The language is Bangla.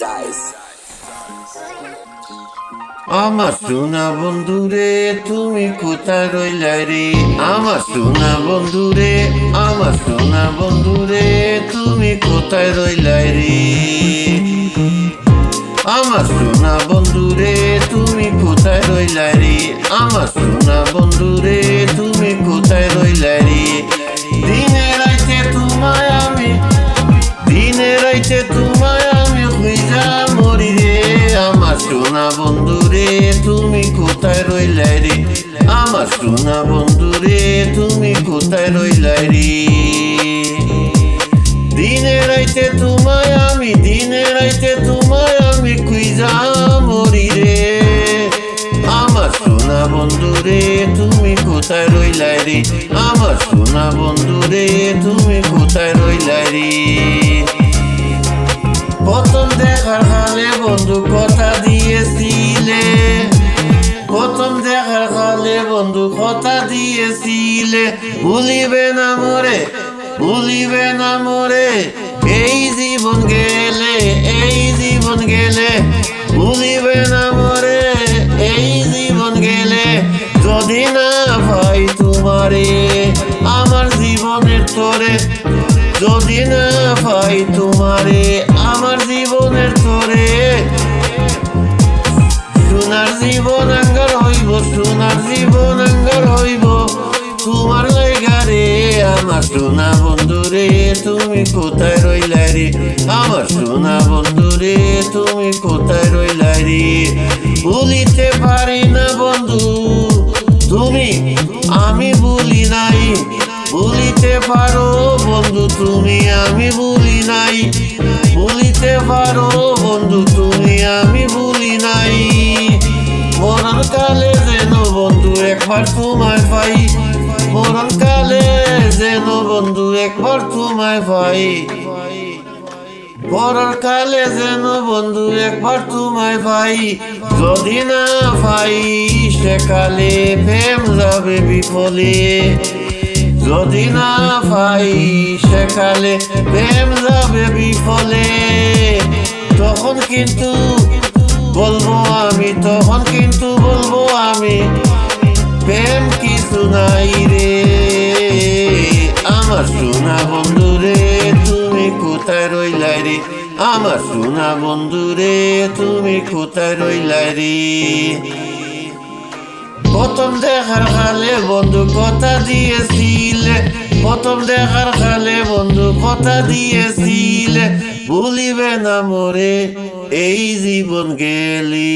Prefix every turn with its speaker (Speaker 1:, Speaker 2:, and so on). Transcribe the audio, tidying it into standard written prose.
Speaker 1: Styles.
Speaker 2: আমার সোনা বন্ধুরে তুমি কোথায় রইলা রে? আমার সোনা বন্ধুরে, আমার সোনা বন্ধুরে তুমি কোথায় রইলা রে? আমার সোনা বন্ধুরে তুমি কোথায় রইলা রে? আমার সোনা বন্ধুরে তুমি কোথায় রইলা রে? দিনে রাইতে তোমায় আমি, দিনে রাইতে তোমায় আমি খুঁজা মরি রে। আমার সোনা বন্ধুরে তুমি কোথায় রইলা রে? আমার সোনা বন্ধুরে তুমি কোথায় রইলা রে? দিনে রাইতে তোমায় আমি, দিনে রাইতে তোমায় আমি খুঁজা মরি রে। আমার সোনা বন্ধুরে তুমি কোথায় রইলা রে? আমার সোনা বন্ধুরে তুমি কোথায় রইলা রে? প্রথম দেখার কালে বন্ধু কথা দিয়েছিলে, প্রথম দেখার কালে বন্ধু কথা দিয়েছিলে, ভুলিবে না মোরে, ভুলিবে না মোরে। এই জীবন গেলে, এই জীবন গেলে, ভুলিবে না মোরে। এই জীবন গেলে যদি না পাই তোমারে, আমার জীবনের তোরে যদি না পাই তোমারে, আমার জীবনের তোরে। সোনার জীবন আঙ্গার হইব, সোনার জীবন আঙ্গার হইব তোমার লাইগা রে। আমার সোনা বন্ধুরে তুমি কোথায় রইলা রে? আমার সোনা বন্ধুরে তুমি কোথায় রইলা রে? ভুলিতে পারি না বন্ধু তুমি, আমি ভুলি নাই। ভুলিতে পারো বন্ধু তুমি, আমি ভুলি নাই। ভুলিতে পারো বন্ধু তুমি, আমি ভুলি নাই। মরণ কালে যেন বন্ধু একবার তোমায় পাই, মরণ কালে যেন বন্ধু একবার তোমায় পাই, মরণ কালে যেন বন্ধু একবার তোমায় পাই। যদি না পাই সেকালে প্রেম যাবে বিফলে, যদি না পাই সেকালে প্রেম যাবে বিফলে। তখন কিন্তু বলবো আমি, তখন কিন্তু বলবো আমি, প্রেম কিছু নাই রে। আমার সোনা বন্ধুরে তুমি কোথায় রইলা রে? আমার সোনা বন্ধুরে তুমি কোথায় রইলা রে? প্রথম দেখার কালে বন্ধু কথা দিয়েছিলে, প্রথম দেখার কালে বন্ধু কথা দিয়েছিলে, ভুলিবে না মোরে এই জীবন গেলি।